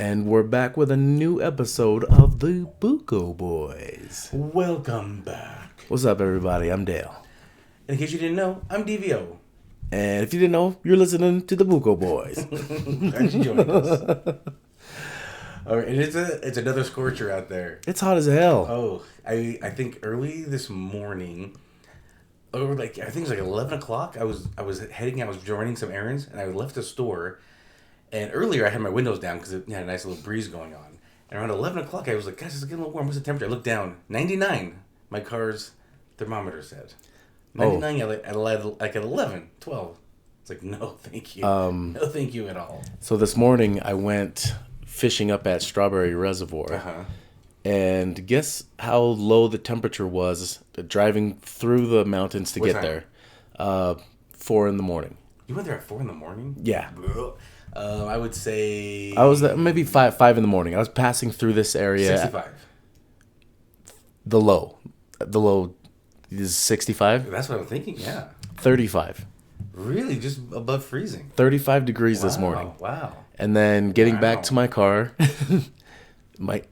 And we're back with a new episode of the Buko Boys. Welcome back. What's up, everybody? I'm Dale. In case you didn't know, I'm DVO. And if you didn't know, you're listening to the Buko Boys. Glad you joined us. All right, and it's another scorcher out there. It's hot as hell. Oh, I think early this morning, or I think it was 11 o'clock. I was running some errands, and I left the store. And earlier, I had my windows down because it had a nice little breeze going on. And around 11 o'clock, I was like, guys, it's getting a little warm. What's the temperature? I looked down. 99, my car's thermometer said. 99 at 11, 12. It's like, no, thank you. No, thank you at all. So this morning, I went fishing up at Strawberry Reservoir. Uh-huh. And guess how low the temperature was driving through the mountains to What get time? there. 4 in the morning. You went there at 4 in the morning? Yeah. I would say... I was maybe 5 in the morning. I was passing through this area. 65. The low is 65. That's what I'm thinking, yeah. 35. Really? Just above freezing? 35 degrees this morning. Wow. And then getting back Wow. to my car,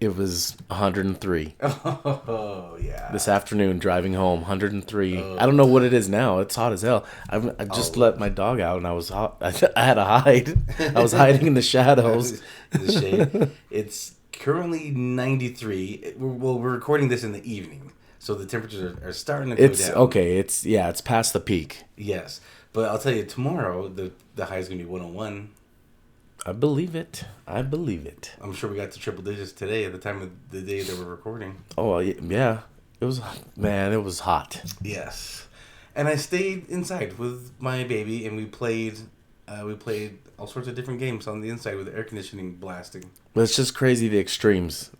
it was 103. Oh, yeah. This afternoon, driving home, 103. I don't know what it is now. It's hot as hell. I just let my dog out, and I was hot. I had to hide. I was hiding in the shadows. In the shade. It's currently 93. We're recording this in the evening, so the temperatures are starting to go down. Okay. It's past the peak. Yes. But I'll tell you, tomorrow, the high is going to be 101. I believe it. I'm sure we got to triple digits today at the time of the day that we're recording. Oh, yeah. It was hot. Yes. And I stayed inside with my baby, and we played all sorts of different games on the inside with the air conditioning blasting. But it's just crazy the extremes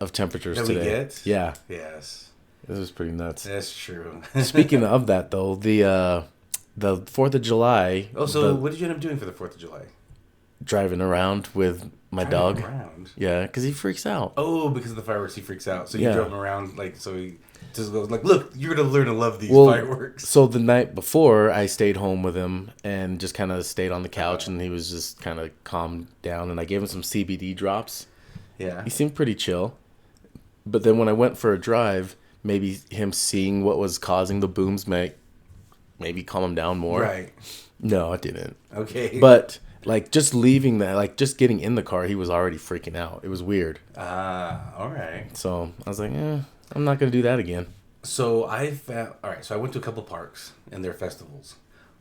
of temperatures That today. we get? Yeah. Yes. It was pretty nuts. That's true. Speaking of that, though, the 4th of July... Oh, so what did you end up doing for the 4th of July? Driving around with my dog. Around? Yeah, because he freaks out. Oh, because of the fireworks, he freaks out. So you Yeah. drove him around, so he just goes like, look, you're going to learn to love these fireworks. So the night before, I stayed home with him and just kind of stayed on the couch, and he was just kind of calmed down, and I gave him some CBD drops. Yeah. He seemed pretty chill. But then when I went for a drive, maybe him seeing what was causing the booms maybe calm him down more. Right. No, it didn't. Okay. But... just leaving that, just getting in the car, he was already freaking out. It was weird. All right. So I was like, I'm not going to do that again. So so I went to a couple parks and their festivals.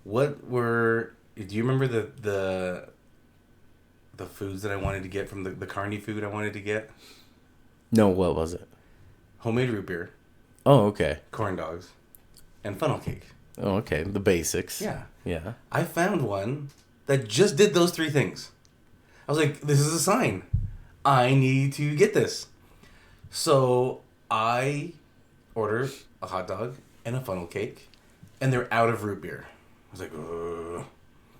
Do you remember the foods that I wanted to get from the carny food I wanted to get? No, what was it? Homemade root beer, Oh, okay. corn dogs, and funnel cake. Oh, okay. The basics. Yeah. Yeah. I found one that just did those three things. I was like, this is a sign. I need to get this. So I ordered a hot dog and a funnel cake, and they're out of root beer. I was like, ugh.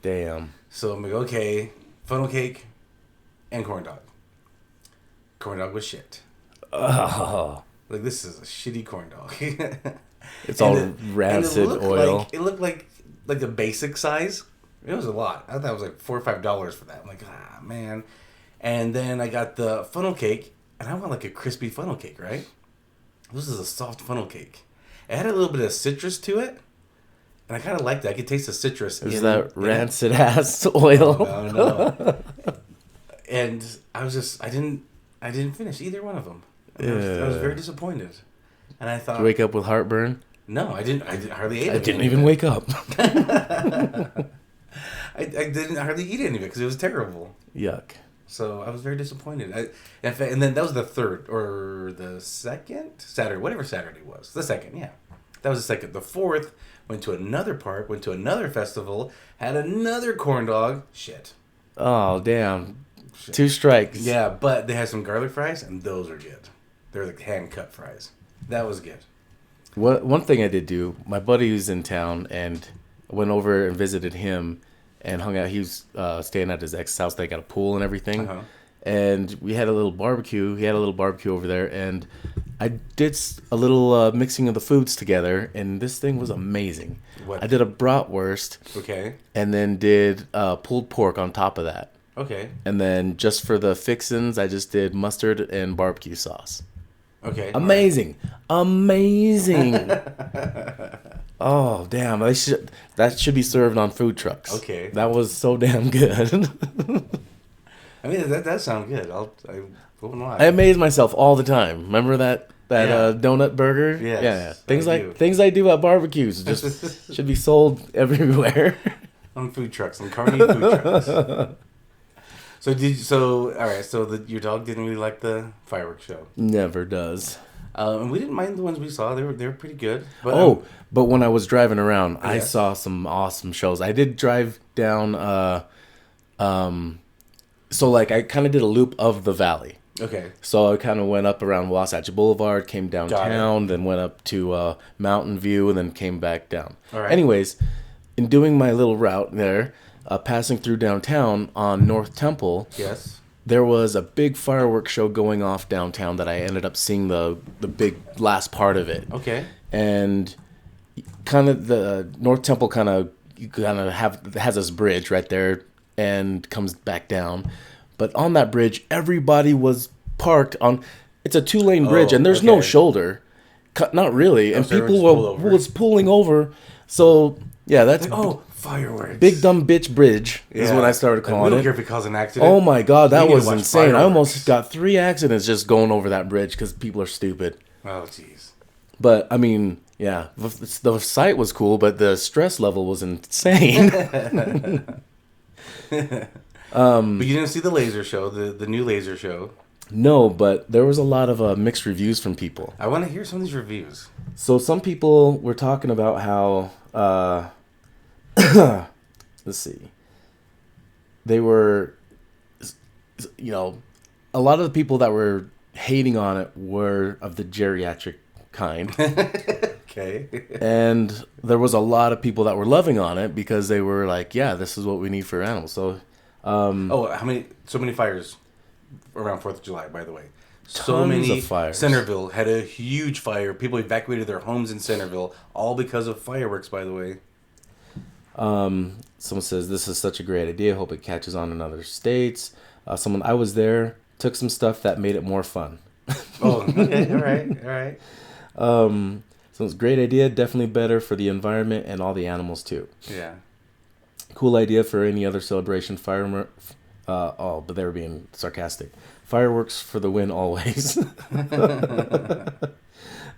Damn. So I'm like, okay, funnel cake and corn dog. Corn dog was shit. Oh. Like, this is a shitty corn dog. It's all rancid oil. It looked like the basic size. It was a lot. I thought it was like $4 or $5 for that. I'm like, man. And then I got the funnel cake, and I want like a crispy funnel cake, right? This is a soft funnel cake. It had a little bit of citrus to it, and I kind of liked it. I could taste the citrus. Is that rancid ass oil? No. And I didn't finish either one of them. I was very disappointed. And I thought, Did you wake up with heartburn? no, I didn't. I hardly ate it. I didn't even wake up. I didn't hardly eat any of it because it was terrible. Yuck. So I was very disappointed. And then that was the third or the second Saturday, whatever Saturday was. The second, yeah, that was the second. The fourth went to another park, went to another festival, had another corn dog. Shit. Oh, damn. 2 strikes. Yeah, but they had some garlic fries, and those are good. They're like hand cut fries. That was good. One thing I did do, my buddy was in town, and I went over and visited him and hung out. He was staying at his ex's house. They got a pool and everything. Uh-huh. And we had a little barbecue. He had a little barbecue over there. And I did a little mixing of the foods together. And this thing was amazing. What? I did a bratwurst. Okay. And then did pulled pork on top of that. Okay. And then just for the fixins, I just did mustard and barbecue sauce. Okay. Amazing. Amazing. Oh, damn. That should be served on food trucks. Okay. That was so damn good. I mean, that does sound good. I won't lie. I amaze myself all the time. Remember that Yeah. Donut burger? Yes, Yeah. I do. Things I do at barbecues just should be sold everywhere. On food trucks, on carny food trucks. So all right. So your dog didn't really like the fireworks show. Never does. And we didn't mind the ones we saw. They were pretty good. But, But when I was driving around, I yes. saw some awesome shows. I did drive down. So like I kind of did a loop of the valley. okay. So I kind of went up around Wasatch Boulevard, came downtown, then went up to Mountain View, and then came back down. All right. Anyways, in doing my little route there, passing through downtown on North Temple, Yes. there was a big fireworks show going off downtown that I ended up seeing the big last part of it. Okay. And kind of the North Temple has this bridge right there and comes back down. But on that bridge, everybody was parked on. It's a 2-lane bridge, and there's no shoulder. Not really. And so people was pulling over. So, yeah, that's... fireworks. Big dumb bitch bridge is what I started calling we don't it. care if it caused an accident. Oh my god, that was insane. Fireworks. I almost got 3 accidents just going over that bridge because people are stupid. Oh, jeez. But, I mean, yeah, the sight was cool, but the stress level was insane. But you didn't see the laser show, the new laser show. No, but there was a lot of mixed reviews from people. I want to hear some of these reviews. So some people were talking about how, let's see, they were, a lot of the people that were hating on it were of the geriatric kind. Okay. And there was a lot of people that were loving on it because they were like, yeah, this is what we need for animals. So, so many fires around 4th of July, by the way. So tons many of fires. Centerville had a huge fire. People evacuated their homes in Centerville, all because of fireworks, by the way. Someone says, this is such a great idea. Hope it catches on in other states. I was there, took some stuff that made it more fun. Oh, okay. All right. So it's a great idea. Definitely better for the environment and all the animals, too. Yeah. Cool idea for any other celebration. But they were being sarcastic. Fireworks for the win always.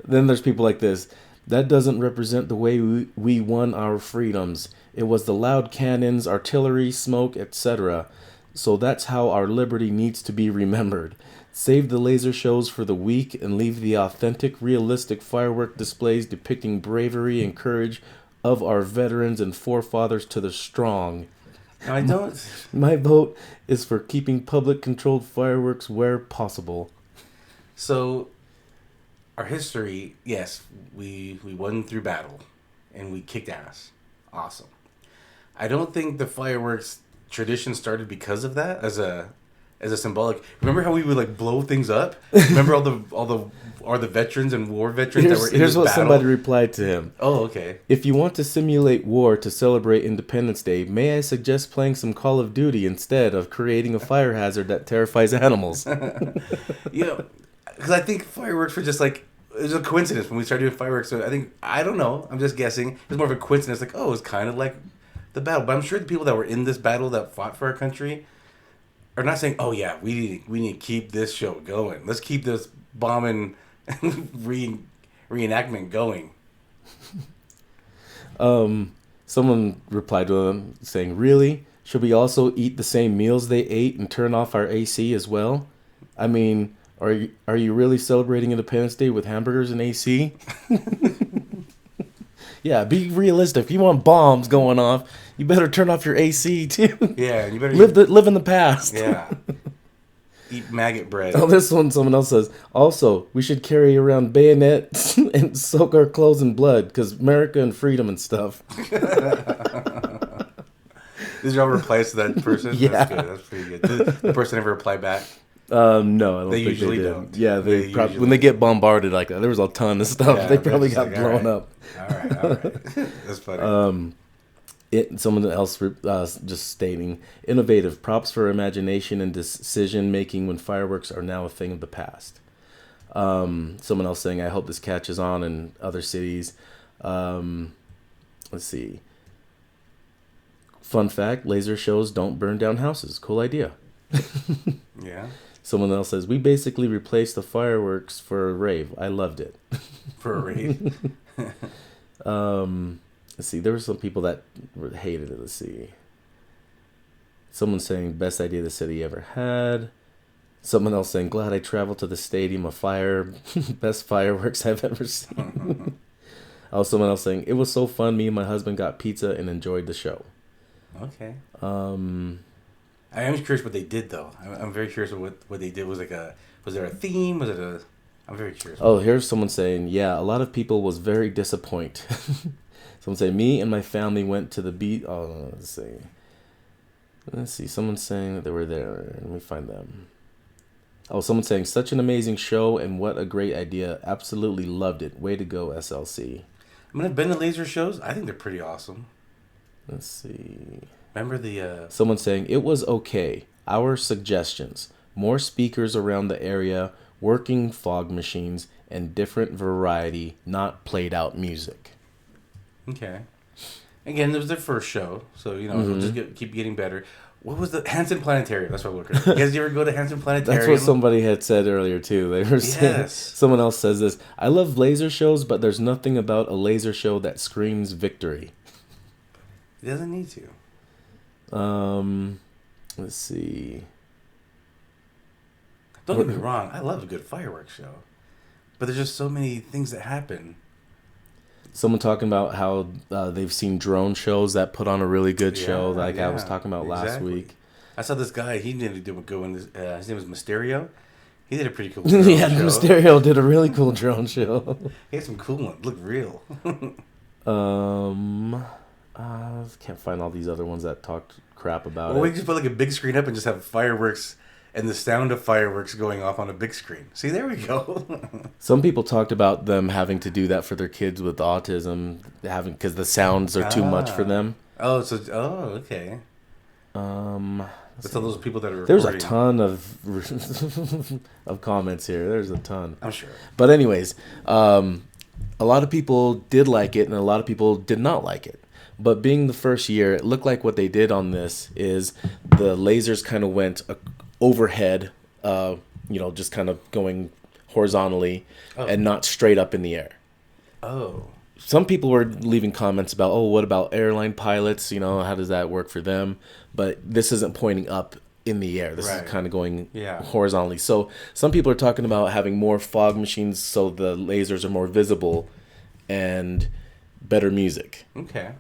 Then there's people like this. That doesn't represent the way we won our freedoms. It was the loud cannons, artillery, smoke, etc. So that's how our liberty needs to be remembered. Save the laser shows for the weak and leave the authentic, realistic firework displays depicting bravery and courage of our veterans and forefathers to the strong. I don't. My vote is for keeping public-controlled fireworks where possible. So, our history, yes, we won through battle, and we kicked ass. Awesome. I don't think the fireworks tradition started because of that, as a symbolic. Remember how we would like blow things up? Remember all the veterans and war veterans that were in this Here's what battle? somebody replied to him. Oh, okay. If you want to simulate war to celebrate Independence Day, may I suggest playing some Call of Duty instead of creating a fire hazard that terrifies animals? Yeah, because I think fireworks were just like, it was a coincidence when we started doing fireworks. So I don't know, I'm just guessing. It was more of a coincidence, like, oh, it was kind of like the battle. But I'm sure the people that were in this battle that fought for our country are not saying, oh yeah, we need to keep this show going. Let's keep this bombing reenactment going. Someone replied to him saying, really? Should we also eat the same meals they ate and turn off our AC as well? I mean, are you really celebrating Independence Day with hamburgers and AC? Yeah, be realistic. If you want bombs going off, you better turn off your AC too. Yeah, you better live in the past. Yeah. Eat maggot bread. Oh, this one, someone else says, also, we should carry around bayonets and soak our clothes in blood, because America and freedom and stuff. Did y'all reply to that person? Yeah. That's good. That's pretty good. Did the person ever reply back? No, I don't They think usually they did. don't. Yeah, They usually when they get bombarded like that, there was a ton of stuff. Yeah, they probably got like, blown up. All right. That's funny. Someone else just stating, innovative, props for imagination and decision making when fireworks are now a thing of the past. Someone else saying, I hope this catches on in other cities. Let's see. Fun fact, laser shows don't burn down houses. Cool idea. Yeah. Someone else says, we basically replaced the fireworks for a rave. I loved it. For a rave. Let's see. There were some people that hated it. Let's see. Someone saying, best idea the city ever had. Someone else saying, glad I traveled to the stadium of fire. Best fireworks I've ever seen. Someone else saying, it was so fun. Me and my husband got pizza and enjoyed the show. Okay. I am curious what they did though. I'm very curious what they did. Was there a theme? I'm very curious. Oh, here's someone saying, yeah, a lot of people was very disappointed. Someone saying, me and my family went to the beach. Oh, let's see. Someone saying that they were there. Let me find them. Oh, someone saying, such an amazing show and what a great idea. Absolutely loved it. Way to go, SLC. I mean, I've been to laser shows. I think they're pretty awesome. Let's see. Remember the... Someone saying, it was okay. Our suggestions. More speakers around the area, working fog machines, and different variety, not played out music. Okay. Again, it was their first show, so, it'll just keep getting better. What was the... Hanson Planetarium. That's what I'm looking at. You guys ever go to Hanson Planetarium? That's what somebody had said earlier, too. They were saying... Yes. Someone else says this. I love laser shows, but there's nothing about a laser show that screams victory. It doesn't need to. Let's see. Don't get me wrong, I love a good fireworks show. But there's just so many things that happen. Someone talking about how they've seen drone shows that put on a really good show, like I was talking about last week. I saw this guy, he did go in this, his name was Mysterio. He did a pretty cool drone show. Mysterio did a really cool drone show. He had some cool ones, looked real. Can't find all these other ones that talked crap about it. Well, we just put like a big screen up and just have fireworks and the sound of fireworks going off on a big screen. See, there we go. Some people talked about them having to do that for their kids with autism, because the sounds are too much for them. Okay. That's all those people that are There's a ton of of comments here. There's a ton. I'm sure. But anyways, a lot of people did like it and a lot of people did not like it. But being the first year, it looked like what they did on this is the lasers kind of went overhead, just kind of going horizontally and not straight up in the air. Oh. Some people were leaving comments about, what about airline pilots? How does that work for them? But this isn't pointing up in the air. This is kind of going horizontally. So some people are talking about having more fog machines so the lasers are more visible and better music. Okay.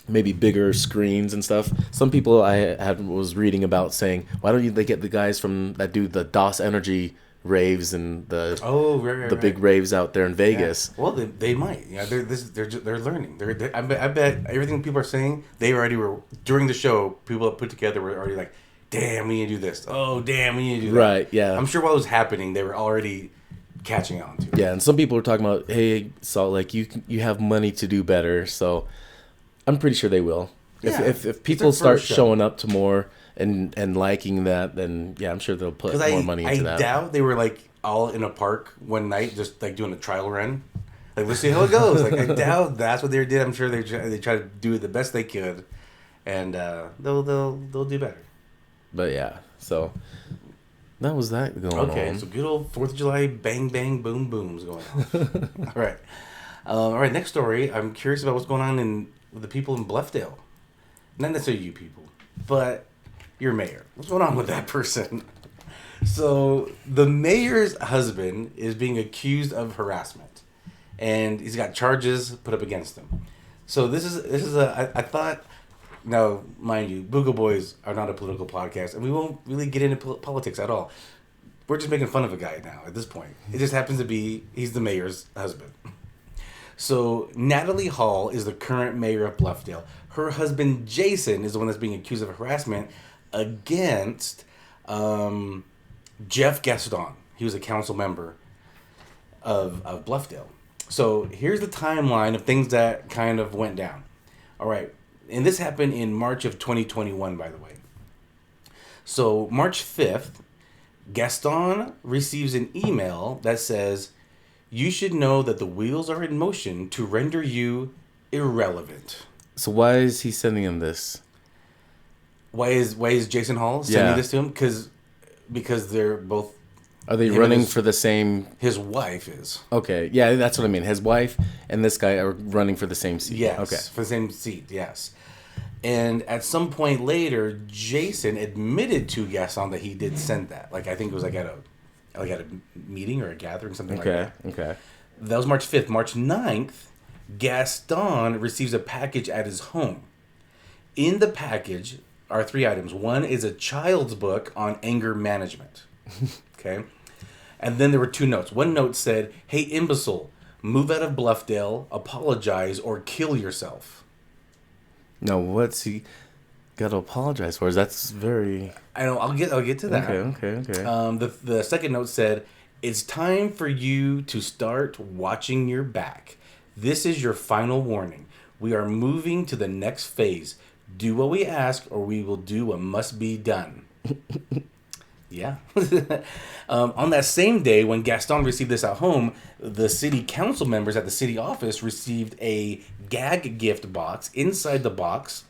Maybe bigger screens and stuff. Some people I was reading about saying, why don't they get the guys that do the DOS Energy raves and the big raves out there in Vegas? Yeah. Well, they might. Yeah, they're learning. I bet everything people are saying, they already were during the show. People that put together were already like, damn, we need to do this. Oh, damn, we need to do that. Right. Yeah. I'm sure while it was happening, they were already catching on to it. Yeah, and some people were talking about, hey, Salt Lake, you have money to do better, so I'm pretty sure they will. Yeah, if people start showing up to more and liking that, then yeah, I'm sure they'll put more money into that. I doubt they were like all in a park one night just like doing a trial run. Like, let's see how it goes. Like, I doubt that's what they did. I'm sure they try to do it the best they could, and they'll do better. But yeah, so that was that going on. Okay, so good old 4th of July bang bang boom booms going on. All right. Next story. I'm curious about what's going on with the people in Bluffdale. Not necessarily you people, but your mayor. What's going on with that person? So the mayor's husband is being accused of harassment, and he's got charges put up against him. So this is I thought. Now, mind you, Buko Boys are not a political podcast, and we won't really get into politics at all. We're just making fun of a guy now at this point. It just happens to be he's the mayor's husband. So Natalie Hall is the current mayor of Bluffdale. Her husband Jason is the one that's being accused of harassment against Jeff Gaston. He was a council member of Bluffdale. So here's the timeline of things that kind of went down. All right. and this happened in March of 2021, by the way. So March 5th, Gaston receives an email that says, "You should know that the wheels are in motion to render you irrelevant." So why is he sending him this? Why is Jason Hall sending this to him? Because they're both. Are they running for the same? His wife is. Okay, yeah, that's what I mean. His wife and this guy are running for the same seat. Yes, okay, for the same seat. Yes, and at some point later, Jason admitted to Gaston that he did send that. Like I think it was like at a meeting or a gathering, something like that. Okay. That was March 5th. March 9th, Gaston receives a package at his home. In the package are 3 items. One is a child's book on anger management. Okay. And then there were 2 notes. One note said, "Hey, imbecile, move out of Bluffdale, apologize, or kill yourself." No, what's he got to apologize for? That's very... I know. I'll get to that. Okay. The second note said, "It's time for you to start watching your back. This is your final warning. We are moving to the next phase. Do what we ask, or we will do what must be done." Yeah. On that same day, when Gaston received this at home, the city council members at the city office received a gag gift box. Inside the box,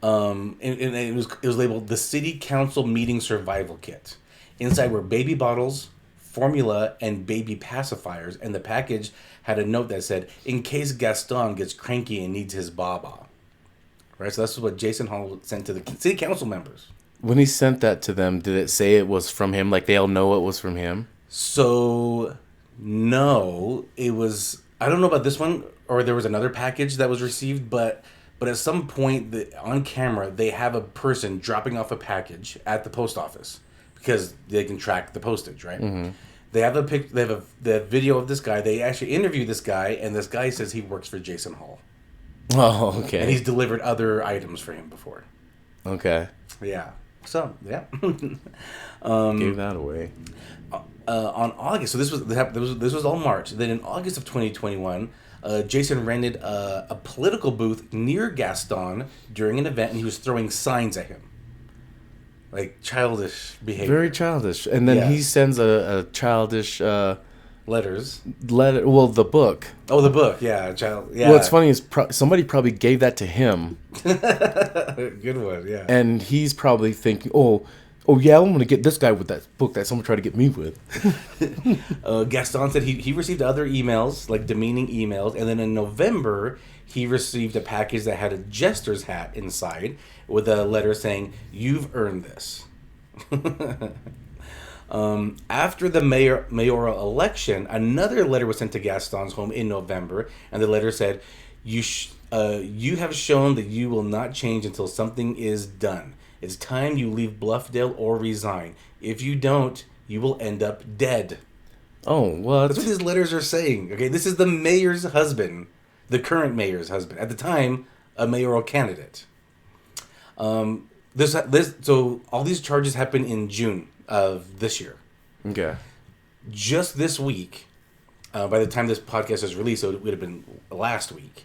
and it was labeled the City Council Meeting Survival Kit. Inside were baby bottles, formula, and baby pacifiers, and the package had a note that said, "In case Gaston gets cranky and needs his baba." Right, so that's what Jason Hall sent to the city council members. When he sent that to them, did it say it was from him? Like they all know it was from him? So, no, it was. I don't know about this one, or there was another package that was received, but at some point on camera they have a person dropping off a package at the post office because they can track the postage, right? Mm-hmm. They have the video of this guy. They actually interview this guy, and this guy says he works for Jason Hall. Oh, okay. And he's delivered other items for him before. Okay. Yeah. So, yeah. Gave that away. On August, so this was all March. Then in August of 2021, Jason rented a political booth near Gaston during an event, and he was throwing signs at him. Like childish behavior. Very childish. And then he sends a childish... letters. Well, the book. Oh, the book. Yeah. Yeah. What's funny is somebody probably gave that to him. Good one, yeah. And he's probably thinking, oh yeah, I'm going to get this guy with that book that someone tried to get me with. Gaston said he received other emails, like demeaning emails, and then in November, he received a package that had a jester's hat inside with a letter saying, "You've earned this." After the mayoral election, another letter was sent to Gaston's home in November, and the letter said, "You have shown that you will not change until something is done. It's time you leave Bluffdale or resign. If you don't, you will end up dead." Oh, what? That's what these letters are saying. Okay, this is the mayor's husband, the current mayor's husband, at the time a mayoral candidate. So all these charges happened in June of this year. Okay. Just this week, by the time this podcast is released, so it would have been last week,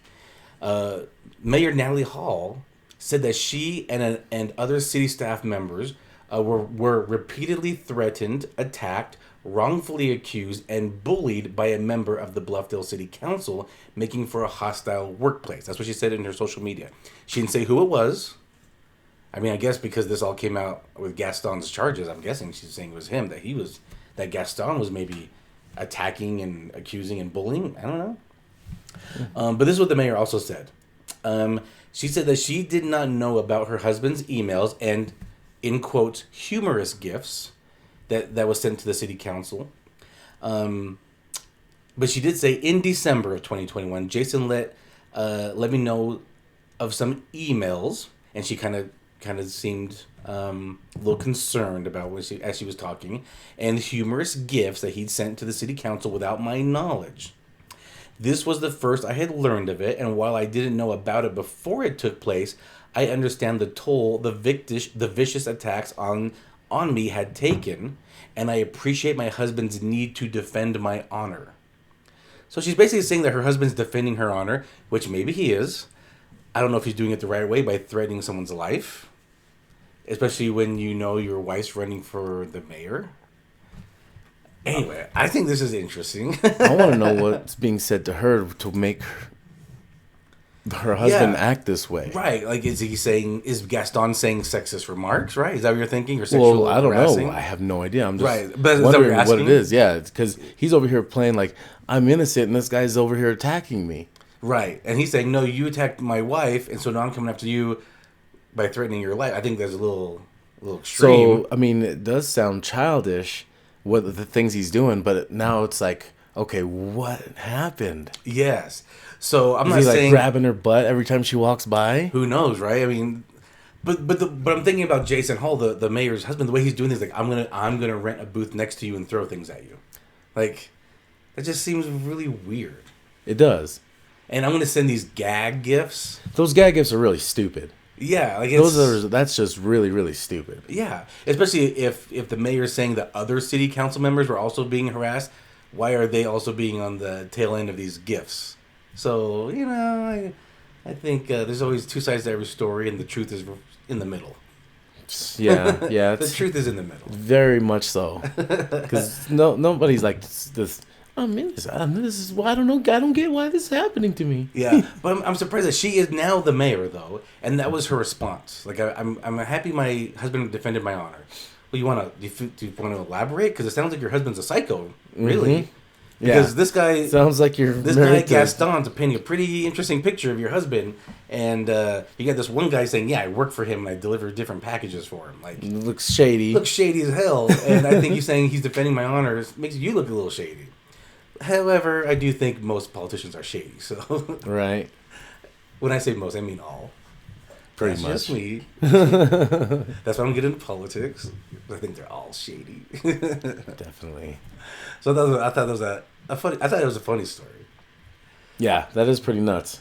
Mayor Natalie Hall said that she and other city staff members were repeatedly threatened, attacked, wrongfully accused, and bullied by a member of the Bluffdale City Council, making for a hostile workplace. That's what she said in her social media. She didn't say who it was. I mean, I guess because this all came out with Gaston's charges, I'm guessing she's saying it was him, that Gaston was maybe attacking and accusing and bullying. I don't know. But this is what the mayor also said. She said that she did not know about her husband's emails and, in quotes, humorous gifts that was sent to the city council. But she did say in December of 2021, Jason let me know of some emails, and she kind of seemed a little concerned about as she was talking, and humorous gifts that he'd sent to the city council without my knowledge. This was the first I had learned of it, and while I didn't know about it before it took place, I understand the toll the vicious attacks on me had taken, and I appreciate my husband's need to defend my honor. So she's basically saying that her husband's defending her honor, which maybe he is, I don't know if he's doing it the right way by threatening someone's life, especially when you know your wife's running for the mayor. Anyway, I think this is interesting. I want to know what's being said to her to make her husband act this way. Right. Like, is Gaston saying sexist remarks, right? Is that what you're thinking? Or sexual Well, I don't harassing? know. I have no idea. I'm just Right. But is that wondering what what you're it asking? is. Yeah, because he's over here playing like, I'm innocent and this guy's over here attacking me. Right. And he's saying, no, you attacked my wife, and so now I'm coming after you by threatening your life. I think that's a little extreme. So, I mean, it does sound childish, what the things he's doing, but now it's like, okay, what happened? Yes. So I'm Is not he like saying grabbing her butt every time she walks by? who knows, right? I mean, but I'm thinking about Jason Hall, the mayor's husband. The way he's doing this, like, I'm gonna rent a booth next to you and throw things at you, like, that just seems really weird. It does. And I'm gonna send these gag gifts. Those gag gifts are really stupid. Yeah, like it's, That's just really, really stupid. yeah, especially if the mayor's saying that other city council members were also being harassed. Why are they also being on the tail end of these gifts? So, I think there's always two sides to every story, and the truth is in the middle. Yeah, yeah. The truth is in the middle. Very much so. Because nobody's like this. I'm innocent. This is why I don't know. I don't get why this is happening to me. Yeah, but I'm surprised that she is now the mayor, though, and that was her response. Like, I'm happy my husband defended my honor. Well, do you want to elaborate? Because it sounds like your husband's a psycho, really. Mm-hmm. Because this guy sounds like this guy Gaston's painting a pretty interesting picture of your husband, and you got this one guy saying, "Yeah, I work for him and I deliver different packages for him." Like, It looks shady. looks shady as hell, and I think he's saying he's defending my honor makes you look a little shady. However, I do think most politicians are shady. So, Right. when I say most, I mean all. Pretty That's just much. me. That's why I don't get into politics. I think they're all shady. Definitely. So I thought that was a funny. I thought it was a funny story. Yeah, that is pretty nuts.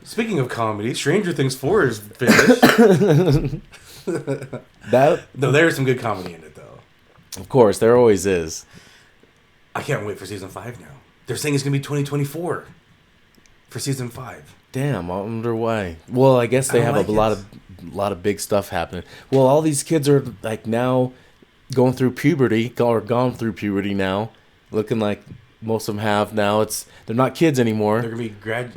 Speaking of comedy, Stranger Things 4 is finished. That, No, there's some good comedy in it, though. of course, there always is. I can't wait for season 5 now. They're saying it's gonna be 2024 for season 5. Damn, I wonder why. Well, I guess they I don't have like a lot of big stuff happening. Well, all these kids are like now going through puberty, or gone through puberty now, looking like most of them have now. They're not kids anymore. They're gonna be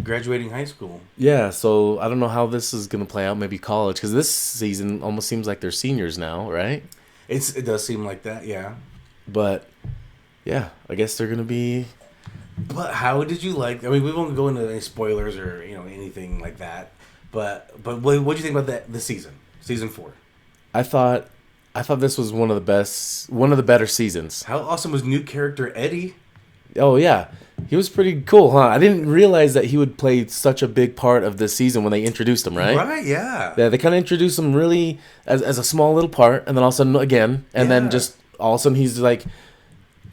graduating high school. Yeah, so I don't know how this is gonna play out. Maybe college, because this season almost seems like they're seniors now, right? It does seem like that, yeah. But yeah, I guess they're gonna be. But how did you like? I mean, we won't go into any spoilers or anything like that. But what do you think about the season 4? I thought this was one of the better seasons. How awesome was new character Eddie? Oh yeah, he was pretty cool, huh? I didn't realize that he would play such a big part of this season when they introduced him, right? Right, yeah. Yeah, they kind of introduced him really as a small little part, and then all of a sudden again, and then just all of a sudden he's like,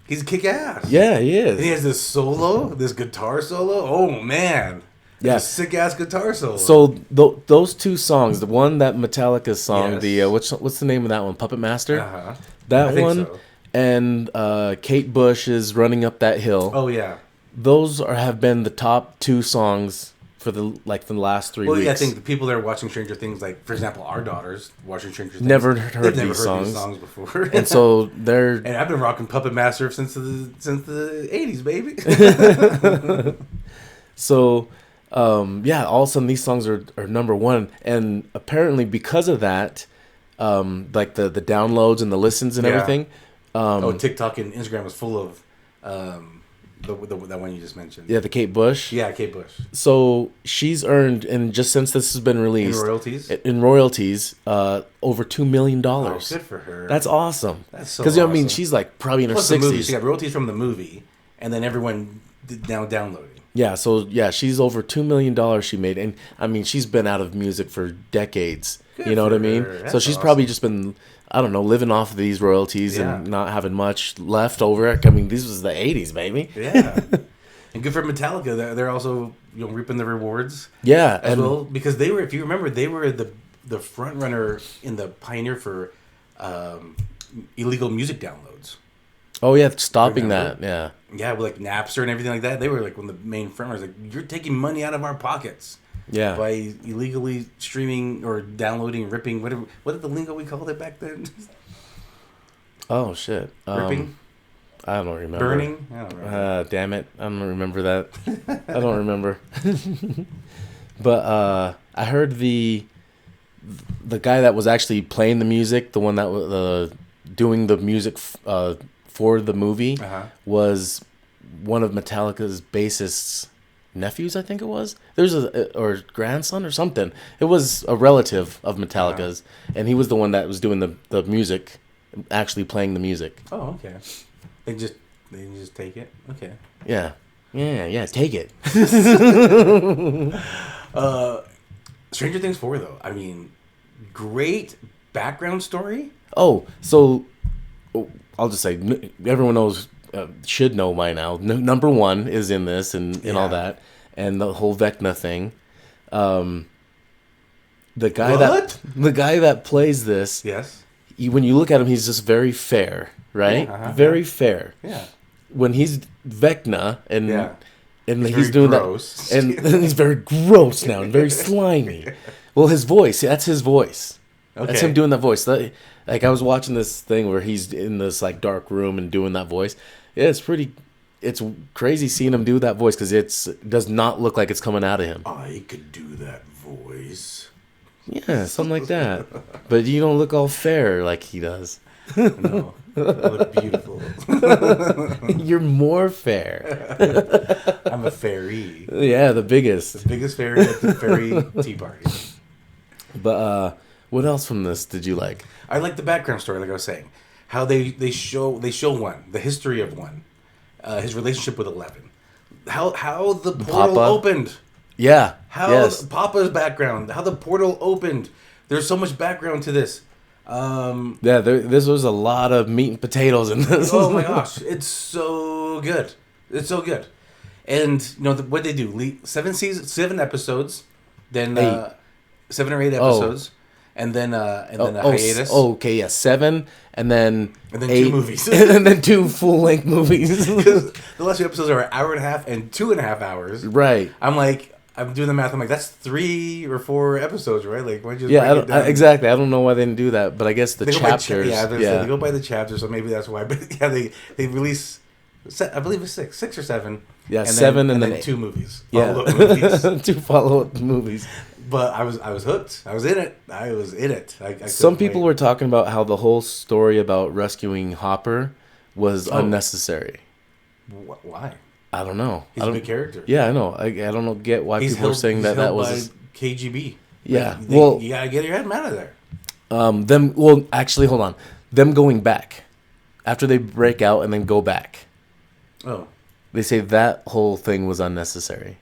He's kick ass. yeah, he is. And he has this guitar solo. Oh man. Yeah. Sick ass guitar solo. So those two songs, the one that Metallica song, Yes. what's the name of that one? Puppet Master. I That think one, so. and Kate Bush is Running Up That Hill. Oh yeah. Those have been the top two songs for the last 3 Well, weeks. yeah, I think the people that are watching Stranger Things, like for example, our daughters watching Stranger Things, Never they've heard never these heard these songs. songs before. And so they're and I've been rocking Puppet Master since the 80s, baby. so yeah, all of a sudden these songs are number one, and apparently because of that, like the downloads and the listens and Yeah. everything. TikTok and Instagram was full of that one you just mentioned. Yeah, the Kate Bush. Yeah, Kate Bush. So she's earned, and just since this has been released, In royalties? over $2 million. Oh, good for her. That's awesome. That's so Because I mean, awesome. she's like probably in her Plus the movie. 60s. She got royalties from the movie, and then everyone now downloading. Yeah, so yeah, she's over $2 million she made, and I mean, she's been out of music for decades. Good You know what for I mean? her. So That's she's awesome. probably just been, I don't know, living off of these royalties Yeah. and not having much left over. I mean, this was the '80s, baby. Yeah, and good for Metallica. They're also reaping the rewards. Yeah, as and well, because they were, if you remember, they were the front runner in the pioneer for illegal music downloads. oh yeah, stopping Remember? that. Yeah, Yeah, with like Napster and everything like that. They were like one of the main front runners. Like, you're taking money out of our pockets. Yeah. by illegally streaming or downloading, ripping, whatever. What did the lingo we called it back then? Oh shit. Ripping, I don't remember. burning. I don't remember. Damn it. I don't remember that. I don't remember. But I heard the guy that was actually playing the music, the one that was doing the music for the movie, was one of Metallica's bassist's nephews, I think it was. There's or grandson or something. It was a relative of Metallica's, and he was the one that was doing the music, actually playing the music. Oh, okay. They just take it. Okay. Yeah. Take it. Stranger Things 4, though. I mean, great background story. Oh, so I'll just say everyone knows, should know by now. Number one is in this and all that, and the whole Vecna thing. The guy that plays this. Yes. When you look at him, he's just very fair, right? Yeah, very fair. Yeah. When he's Vecna and he's doing gross. that, and he's very gross now and very slimy. Well, his voice, that's his voice. Okay. That's him doing that voice. Like I was watching this thing where he's in this like dark room and doing that voice. Yeah, it's crazy seeing him do that voice because it does not look like it's coming out of him. I could do that voice. Yeah, something like that. But you don't look all fair like he does. No, I look beautiful. You're more fair. I'm a fairy. Yeah, the biggest. The biggest fairy at the fairy tea party. But what else from this did you like? I like the background story, like I was saying. How they show one, the history of one, his relationship with 11. How the portal opened. Yeah. How Papa's background, how the portal opened. There's so much background to this. This was a lot of meat and potatoes in this. Oh my gosh, it's so good. It's so good. And you know what they do? 7 episodes, then 7 or 8 episodes, and then a hiatus. Oh, okay, yeah, 7, and then 8, 2 movies, and then 2 full-length movies. The last 2 episodes are an hour and a half and 2.5 hours. Right. I'm doing the math. I'm like, that's 3 or 4 episodes, right? Like, why don't you break it down? Exactly. I don't know why they didn't do that, but I guess the chapters. They go by the chapters, so maybe that's why. But yeah, they release, I believe it's 6 or 7. Yeah, and 7 and then 2 movies. Yeah, movies. 2 follow-up movies. But I was hooked. I was in it. Some people were talking about how the whole story about rescuing Hopper was unnecessary. Why? I don't know. He's a big character. Yeah, I know. I don't get why people are saying that was KGB. Yeah. You gotta get your head out of there. Actually, hold on. Them going back after they break out and then go back. Oh. They say that whole thing was unnecessary.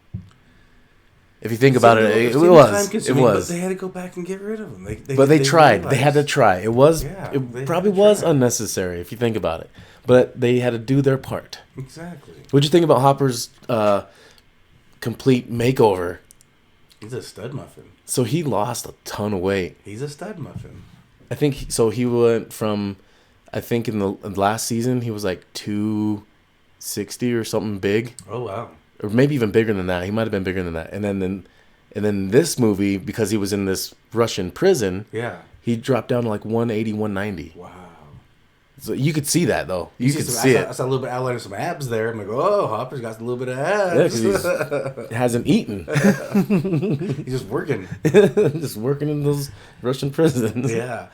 If you think about it, it was. But they had to go back and get rid of them. They tried. They had to try. It was. Yeah, it probably was unnecessary if you think about it. But they had to do their part. Exactly. What'd you think about Hopper's complete makeover? He's a stud muffin. So he lost a ton of weight. He's a stud muffin. I think so. He went from, I think in the last season he was like 260 or something big. Oh wow. Or maybe even bigger than that. He might have been bigger than that. And then this movie, because he was in this Russian prison, he dropped down to like 180, 190. Wow. So you could see that though. You could see it. I saw a little bit outline of some abs there. I'm like, oh, Hopper's got a little bit of abs. Yeah, because he hasn't eaten. He's just working. Just working in those Russian prisons. Yeah.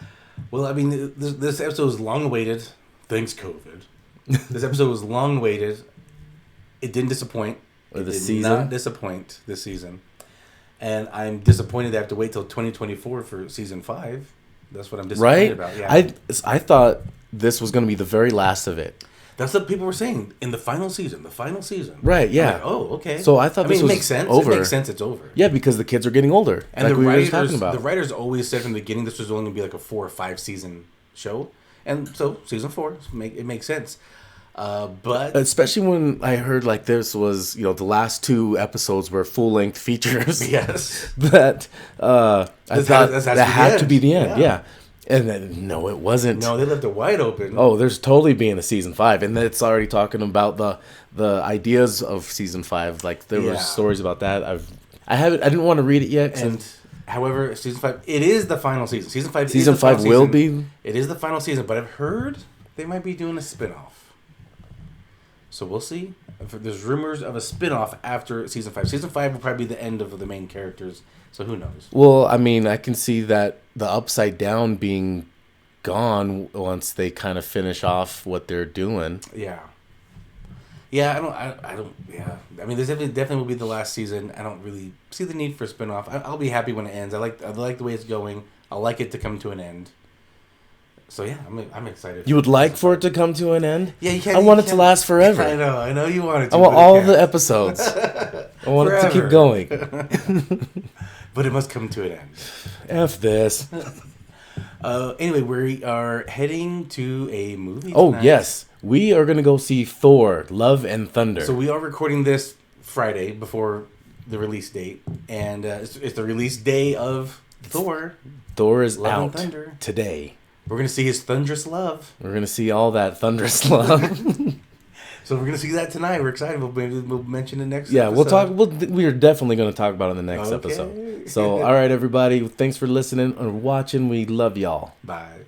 Well, I mean, this episode was long-awaited. Thanks, COVID. This episode was long-awaited. It didn't disappoint. It did not disappoint this season. And I'm disappointed that I have to wait till 2024 for season 5. That's what I'm disappointed about. Yeah. I thought this was going to be the very last of it. That's what people were saying in the final season. Right, yeah. Like, oh, okay. So I thought this was makes sense. over. It makes sense it's over. Yeah, because the kids are getting older. And like the writers always said from the beginning this was only going to be like a 4 or 5 season show. And so season 4, it makes sense. But especially when I heard like this was, the last 2 episodes were full-length features. Yes. That I thought that had to be the end. Yeah. And then, no, it wasn't. No, they left it wide open. Oh, there's totally being a season 5, and it's already talking about the ideas of season 5. Like there were stories about that. I haven't. I didn't want to read it yet. And however, season 5, it is the final season. Season 5. Season is the final 5 will season. be. It is the final season, but I've heard they might be doing a spinoff. So we'll see. There's rumors of a spinoff after season 5. Season 5 will probably be the end of the main characters. So who knows? Well, I mean, I can see that the Upside Down being gone once they kind of finish off what they're doing. Yeah. Yeah, I don't. Yeah, I mean, this definitely will be the last season. I don't really see the need for a spinoff. I'll be happy when it ends. I like the way it's going. I like it to come to an end. So yeah, I'm excited. You would like for it to come to an end? Yeah, you can't. I want it to last forever. I know you want it to. I want all the episodes. I want it to keep going. But it must come to an end. F this. Anyway, we are heading to a movie Oh, tonight. yes. We are going to go see Thor, Love and Thunder. So we are recording this Friday before the release date. And it's the release day of Thor. Thor is Love and out Thunder. today. We're going to see his thunderous love. We're going to see all that thunderous love. So we're going to see that tonight. We're excited. We'll mention it next Yeah, episode. we are definitely going to talk about it in the next episode. So, all right, everybody. Thanks for listening or watching. We love y'all. Bye.